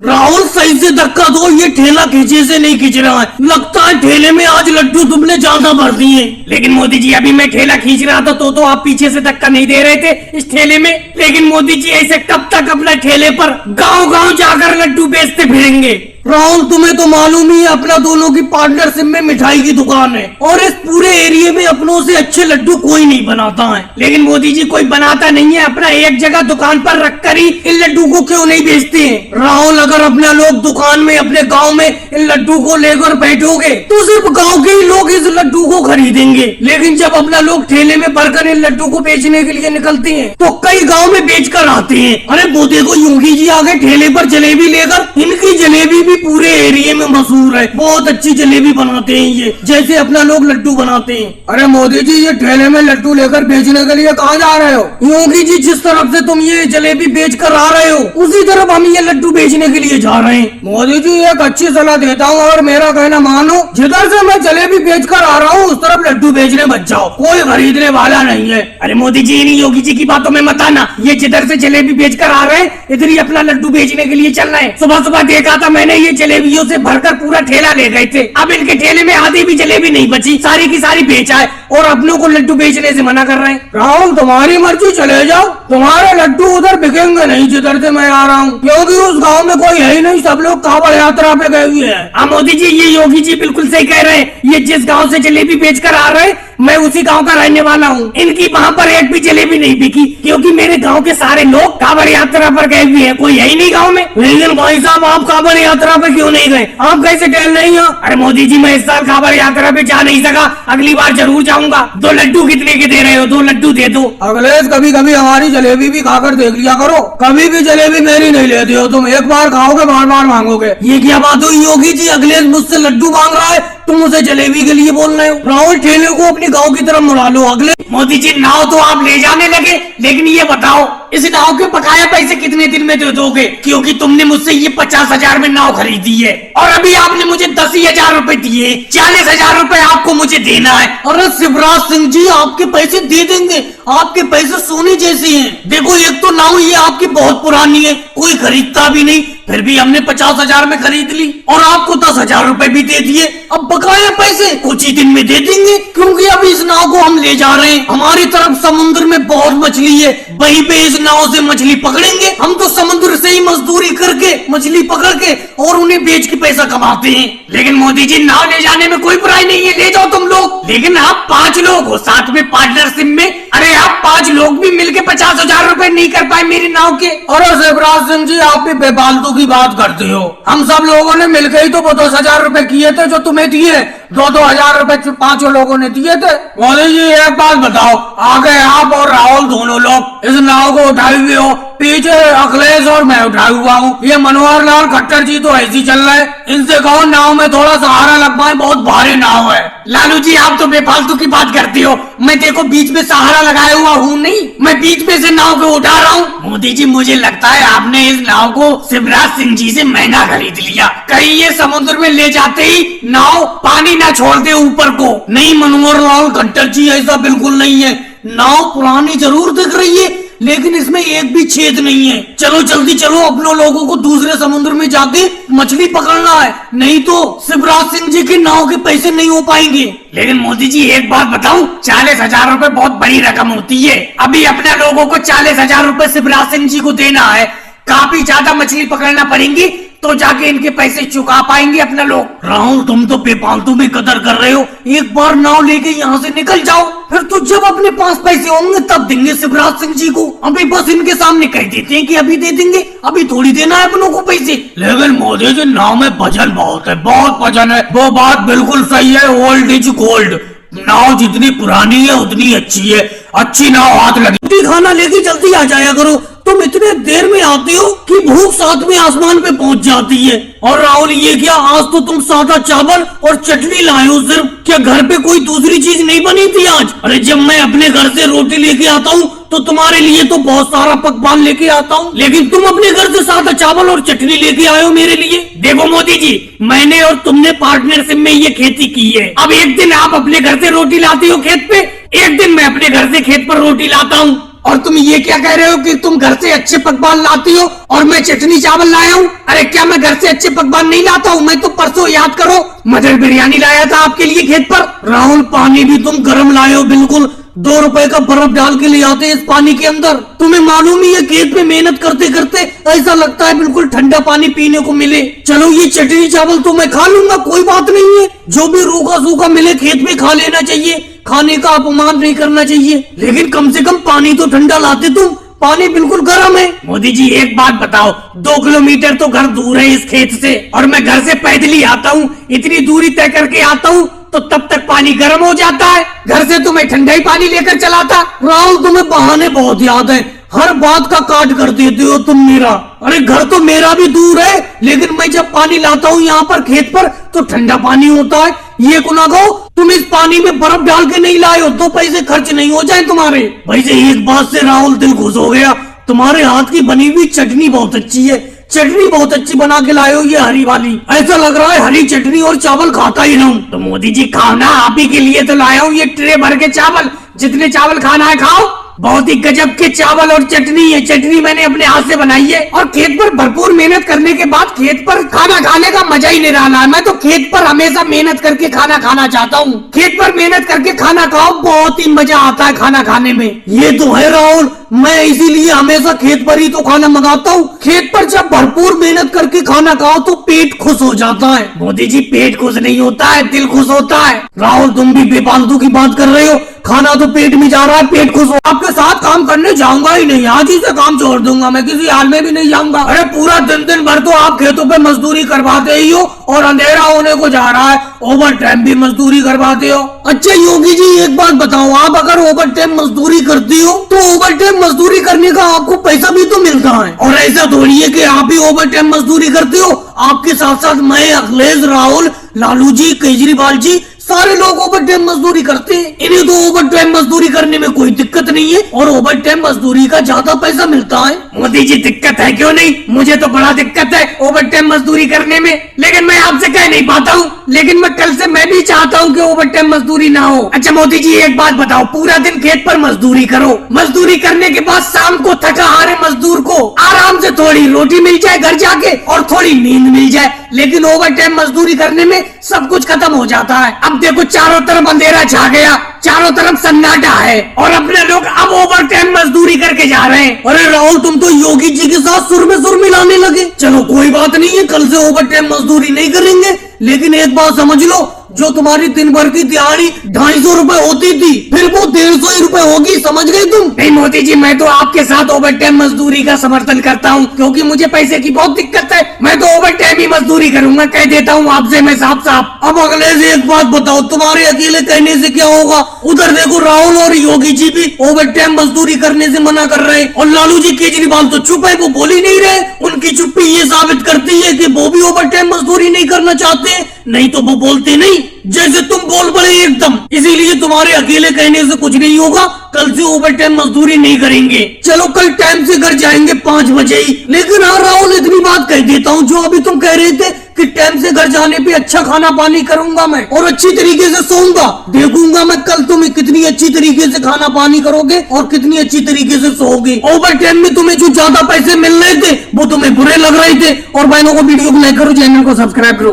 राहुल सही से धक्का दो, ये ठेला खींचे से नहीं खींच रहा है। लगता है ठेले में आज लड्डू तुमने ज्यादा भर दिए। लेकिन मोदी जी अभी मैं ठेला खींच रहा था तो आप पीछे से धक्का नहीं दे रहे थे इस ठेले में। लेकिन मोदी जी ऐसे कब तक अपने ठेले पर गांव गांव जाकर लड्डू बेचते फिरेंगे? राहुल तुम्हें तो मालूम ही है अपना दोनों की पार्टनरशिप में मिठाई की दुकान है और इस पूरे एरिया में अपनों से अच्छे लड्डू कोई नहीं बनाता है। लेकिन मोदी जी कोई बनाता नहीं है, अपना एक जगह दुकान पर रखकर ही इन लड्डू को क्यों नहीं बेचते हैं? राहुल अगर अपने लोग दुकान में अपने गांव में इन लड्डू को लेकर बैठोगे तो सिर्फ गांव के ही लोग इस लड्डू को खरीदेंगे। लेकिन जब अपना लोग ठेले में भरकर इन लड्डू को बेचने के लिए निकलते हैं तो कई गाँव में बेच कर आते हैं। अरे वो देखो योगी जी आगे ठेले पर जलेबी लेकर, इनकी जलेबी भी पूरे एरिया में मशहूर है, बहुत अच्छी जलेबी बनाते हैं ये, जैसे अपना लोग लड्डू बनाते हैं। अरे मोदी जी ये ठेले में लड्डू लेकर बेचने के लिए कहाँ जा रहे हो? योगी जी जिस तरफ से तुम ये जलेबी बेच कर आ रहे हो उसी तरफ हम ये लड्डू बेचने के लिए जा रहे हैं। मोदी जी एक अच्छी सलाह देता हूँ और मेरा कहना मानो, जिधर से मैं जलेबी बेच कर आ रहा हूँ उस तरफ लड्डू बेचने मत जाओ, कोई खरीदने वाला नहीं है। अरे मोदी जी इन योगी जी की बातों में मत आना, ये जिधर से जलेबी बेच कर आ रहे हैं इधर ही अपना लड्डू बेचने के लिए चल रहे हैं। सुबह सुबह देखा था मैंने ये जलेबियों से भरकर पूरा ठेला ले गए थे। अब इनके ठेले में आधी भी जलेबी नहीं बची, सारी की सारी बेचा है और अपनों को लड्डू बेचने से मना कर रहे हैं। राहुल तुम्हारी मर्जी, चले जाओ, तुम्हारे लड्डू उधर बिकेंगे नहीं जिधर से मैं आ रहा हूँ, क्योंकि उस गांव में कोई है ही नहीं, सब लोग कांवड़ यात्रा पे गए हुए हैं। हाँ मोदी जी ये योगी जी बिल्कुल सही कह रहे हैं, ये जिस गाँव से जलेबी बेच कर आ रहे हैं मैं उसी गांव का रहने वाला हूँ। इनकी वहाँ पर एक भी जलेबी नहीं बिकी क्योंकि मेरे गांव के सारे लोग कांवड़ यात्रा पर गए हुए हैं, कोई है ही नहीं गांव में। लेकिन भाई साहब आप कांवड़ यात्रा पे क्यों नहीं गए? आप कैसे टहल नहीं हो? अरे मोदी जी मैं इस साल कांवड़ यात्रा पे जा नहीं सका, अगली बार जरूर जाऊंगा। 2 लड्डू कितने के दे रहे हो? 2 लड्डू दे दो। अखिलेश कभी कभी हमारी जलेबी भी खाकर देख लिया करो, कभी भी जलेबी मेरी नहीं लेते हो तुम, एक बार खाओगे बार बार मांगोगे। ये क्या बात हुई योगी जी, अखिलेश मुझसे लड्डू मांग रहा है, तुम उसे जलेबी के लिए बोल रहे हो? राहुल ठेले को अपने गांव की तरफ मुड़ा लो। अगले मोदी जी नाव तो आप ले जाने लगे, लेकिन ये बताओ इस नाव के बकाया पैसे कितने दिन में दे दोगे? क्योंकि तुमने मुझसे ये 50,000 में नाव खरीदी है और अभी आपने मुझे 10,000 रुपए दिए, 40,000 रुपए आपको मुझे देना है। अरे शिवराज सिंह जी आपके पैसे दे देंगे, आपके पैसे सोने जैसे हैं। देखो एक तो नाव ये आपकी बहुत पुरानी है, कोई खरीदता भी नहीं, फिर भी हमने 50,000 में खरीद ली और आपको 10,000 रुपए भी दे दिए। अब बकाया पैसे कुछ ही दिन में दे देंगे, क्योंकि अब इस नाव को हम ले जा रहे हैं। हमारी तरफ समुद्र में बहुत मछली है, वहीं पे इस नाव से मछली पकड़ेंगे। हम तो समुद्र से ही मजदूरी करके मछली पकड़ के और उन्हें बेच के पैसा कमाते हैं। लेकिन मोदी जी नाव ले जाने में कोई बुराई नहीं है, ले जाओ तुम लोग, लेकिन आप 5 लोग हो साथ में पार्टनरशिप में। अरे आप 5 लोग भी मिलके 50,000 रुपए नहीं कर पाए मेरी नाव के। और शिवराज सिंह जी आप भी बेफालतू की बात करते हो, हम सब लोगों ने मिलकर ही तो 10,000 रुपए किए थे जो तुम्हें दिए, 2-2 हजार रुपए 5 लोगों ने दिए थे। मोदी जी एक बात बताओ, आगे आप और राहुल दोनों लोग इस नाव को उठाए हुए हो, पीछे अखिलेश और मैं उठाया हुआ हूँ। ये मनोहर लाल खट्टर जी तो ऐसी चल रहे हैं, इनसे कहो नाव में थोड़ा सहारा लग पाए, बहुत भारी नाव है। लालू जी आप तो बेफालतू की बात करते हो, मैं देखो बीच में सहारा लगाया हुआ हूँ नहीं, मैं बीच में से नाव को उठा रहा हूँ। मोदी जी मुझे लगता है आपने इस नाव को शिवराज सिंह जी से महंगा खरीद लिया, कहीं ये समुद्र में ले जाते ही नाव पानी ना छोड़ दे ऊपर को। नहीं मनोहर लाल खट्टर जी ऐसा बिल्कुल नहीं है, नाव पुरानी जरूर दिख रही है लेकिन इसमें एक भी छेद नहीं है। चलो जल्दी चलो, अपने लोगों को दूसरे समुद्र में जाके मछली पकड़ना है, नहीं तो शिवराज सिंह जी के नाव के पैसे नहीं हो पाएंगे। लेकिन मोदी जी एक बात बताऊं, 40,000 रुपए बहुत बड़ी रकम होती है। अभी अपने लोगों को 40,000 रुपए शिवराज सिंह जी को देना है, काफी ज्यादा मछली पकड़ना पड़ेंगी तो जाके इनके पैसे चुका पाएंगे अपने लोग। राहुल तुम तो बेफालतू में कदर कर रहे हो, एक बार नाव लेके यहाँ से निकल जाओ, फिर तो जब अपने पास पैसे होंगे तब देंगे शिवराज सिंह जी को। अभी बस इनके सामने कह देते हैं कि अभी दे देंगे, अभी थोड़ी देना है अपनों को पैसे। लेकिन मोदी जी नाव में वजन बहुत है, बहुत वजन है, वो बात बिल्कुल सही है, ओल्ड इज गोल्ड। नाव जितनी पुरानी है उतनी अच्छी है, अच्छी नाव हाथ लगी। खाना लेके जल्दी आ जाया करो, तुम इतने देर में आते हो कि भूख साथ में आसमान पे पहुंच जाती है। और राहुल ये क्या, आज तो तुम सादा चावल और चटनी लाए हो सिर्फ, क्या घर पे कोई दूसरी चीज नहीं बनी थी आज? अरे जब मैं अपने घर से रोटी लेके आता हूँ तो तुम्हारे लिए तो बहुत सारा पकवान लेके आता हूँ, लेकिन तुम अपने घर से सादा चावल और चटनी लेके आए हो मेरे लिए। देखो मोदी जी, मैंने और तुमने पार्टनरशिप में ये खेती की है, अब एक दिन आप अपने घर से रोटी लाते हो खेत पे, एक दिन मैं अपने घर से खेत पर रोटी लाता हूँ। और तुम ये क्या कह रहे हो कि तुम घर से अच्छे पकवान लाती हो और मैं चटनी चावल लाया हूँ? अरे क्या मैं घर से अच्छे पकवान नहीं लाता हूँ? मैं तो परसों, याद करो, मटर बिरयानी लाया था आपके लिए खेत पर। राहुल पानी भी तुम गर्म लाए हो, बिल्कुल 2 रुपए का बर्फ डाल के ले आते हैं इस पानी के अंदर। तुम्हें मालूम ही है खेत में मेहनत करते करते ऐसा लगता है बिल्कुल ठंडा पानी पीने को मिले। चलो ये चटनी चावल तो मैं खा लूंगा, कोई बात नहीं है। जो भी रूखा सूखा मिले खेत में खा लेना चाहिए, खाने का अपमान नहीं करना चाहिए, लेकिन कम से कम पानी तो ठंडा लाते तुम। पानी बिल्कुल गर्म है। मोदी जी एक बात बताओ, 2 किलोमीटर तो घर दूर है इस खेत से, और मैं घर से पैदल ही आता हूँ, इतनी दूरी तय करके आता हूँ, तो तब तक पानी गर्म हो जाता है। घर से तुम्हें ठंडा ही पानी लेकर चलाता। राहुल तुम्हें बहाने बहुत याद है, हर बात का काट कर देते हो तुम मेरा। अरे घर तो मेरा भी दूर है, लेकिन मैं जब पानी लाता हूँ यहाँ पर खेत पर तो ठंडा पानी होता है। ये को ना कहो तुम इस पानी में बर्फ डाल के नहीं लाए हो तो पैसे खर्च नहीं हो जाए तुम्हारे। वैसे एक बात से राहुल दिल खुश हो गया, तुम्हारे हाथ की बनी हुई चटनी बहुत अच्छी है। चटनी बहुत अच्छी बना के लाए हो, ये हरी वाली। ऐसा लग रहा है हरी चटनी और चावल खाता ही रहूं। तो मोदी जी खाओ ना, आप ही के लिए तो लाया हूँ ये ट्रे भर के चावल। जितने चावल खाना है खाओ। बहुत ही गजब के चावल और चटनी है। चटनी मैंने अपने हाथ से बनाई है, और खेत पर भरपूर मेहनत करने के बाद खेत पर खाना खाने का मजा ही निराला है। मैं तो खेत पर हमेशा मेहनत करके खाना खाना चाहता हूँ। खेत पर मेहनत करके खाना खाओ, बहुत ही मजा आता है खाना खाने में। ये तो है राहुल, मैं इसीलिए हमेशा खेत पर ही तो खाना मंगाता हूँ। खेत पर जब भरपूर मेहनत करके खाना खाओ तो पेट खुश हो जाता है। मोदी जी पेट खुश नहीं होता है, दिल खुश होता है। राहुल तुम भी बेफालतू की बात कर रहे हो, खाना तो पेट में जा रहा है, पेट खुश हो। आपके साथ काम करने जाऊंगा ही नहीं, आज ही से काम छोड़ दूंगा, मैं किसी हाल में भी नहीं जाऊंगा। अरे पूरा दिन भर तो आप खेतों पे मजदूरी करवाते ही हो, और अंधेरा होने को जा रहा है, ओवर टाइम भी मजदूरी करवाते हो। अच्छा योगी जी एक बात बताओ, आप अगर ओवर टाइम मजदूरी करती हो तो ओवर टाइम मजदूरी करने का आपको पैसा भी तो मिलता है, और ऐसा थोड़ी है कि आप ही ओवर टाइम मजदूरी करते हो। आपके साथ साथ मैं, अखिलेश, राहुल, लालू जी, केजरीवाल जी, सारे लोग ओवर टाइम मजदूरी करते हैं। इन्हें तो ओवर टाइम मजदूरी करने में कोई दिक्कत नहीं है, और ओवर टाइम मजदूरी का ज्यादा पैसा मिलता है। मोदी जी दिक्कत है क्यों नहीं, मुझे तो बड़ा दिक्कत है ओवर टाइम मजदूरी करने में, लेकिन मैं आपसे कह नहीं पाता हूँ। लेकिन मैं कल से मैं भी चाहता हूँ कि ओवर टाइम मजदूरी ना हो। अच्छा मोदी जी एक बात बताओ, पूरा दिन खेत पर मजदूरी करो, मजदूरी करने के बाद शाम को थका हारे मजदूर को आराम से थोड़ी रोटी मिल जाए घर जाके, और थोड़ी नींद मिल जाए, लेकिन ओवर टाइम मजदूरी करने में सब कुछ खत्म हो जाता है। अब देखो चारों तरफ अंधेरा छा गया, चारों तरफ सन्नाटा है, और अपने लोग अब ओवर टाइम मजदूरी करके जा रहे हैं। अरे राहुल तुम तो योगी जी के साथ सुर में सुर मिलाने लगे। चलो कोई बात नहीं है, कल से ओवर टाइम मजदूरी नहीं करेंगे, लेकिन एक बात समझ लो, जो तुम्हारी दिन भर की दिहाड़ी 250 रुपए होती थी, फिर वो 150 ही रुपए होगी, समझ गए तुम? नहीं मोदी जी, मैं तो आपके साथ ओवर टाइम मजदूरी का समर्थन करता हूँ, क्योंकि मुझे पैसे की बहुत दिक्कत है। मैं तो ओवर टाइम ही मजदूरी करूंगा, कह देता हूँ आपसे मैं साफ साफ। अब अगले से एक बात बताओ, तुम्हारे अकेले कहने से क्या होगा? उधर देखो राहुल और योगी जी भी ओवर टाइम मजदूरी करने से मना कर रहे हैं, और लालू जी, केजरीवाल तो चुप है, वो बोल ही नहीं रहे। उनकी चुप्पी ये साबित करती है कि वो भी ओवर टाइम मजदूरी नहीं करना चाहते, नहीं तो वो बोलते नहीं, जैसे तुम बोल पड़े एकदम। इसीलिए तुम्हारे अकेले कहने से कुछ नहीं होगा, कल से ओवर टाइम मजदूरी नहीं करेंगे। चलो कल टाइम से घर जाएंगे 5 बजे ही। लेकिन हाँ राहुल, इतनी बात कह देता हूँ, जो अभी तुम कह रहे थे कि टाइम से घर जाने पे अच्छा खाना पानी करूंगा मैं, और अच्छी तरीके से सोऊंगा, देखूंगा मैं कल तुम कितनी अच्छी तरीके से खाना पानी करोगे और कितनी अच्छी तरीके से सोओगे। ओवर टाइम में तुम्हें जो ज्यादा पैसे मिल रहे थे वो तुम्हें बुरे लग रहे थे। और बहनों को वीडियो को लाइक करो, चैनल को सब्सक्राइब करो।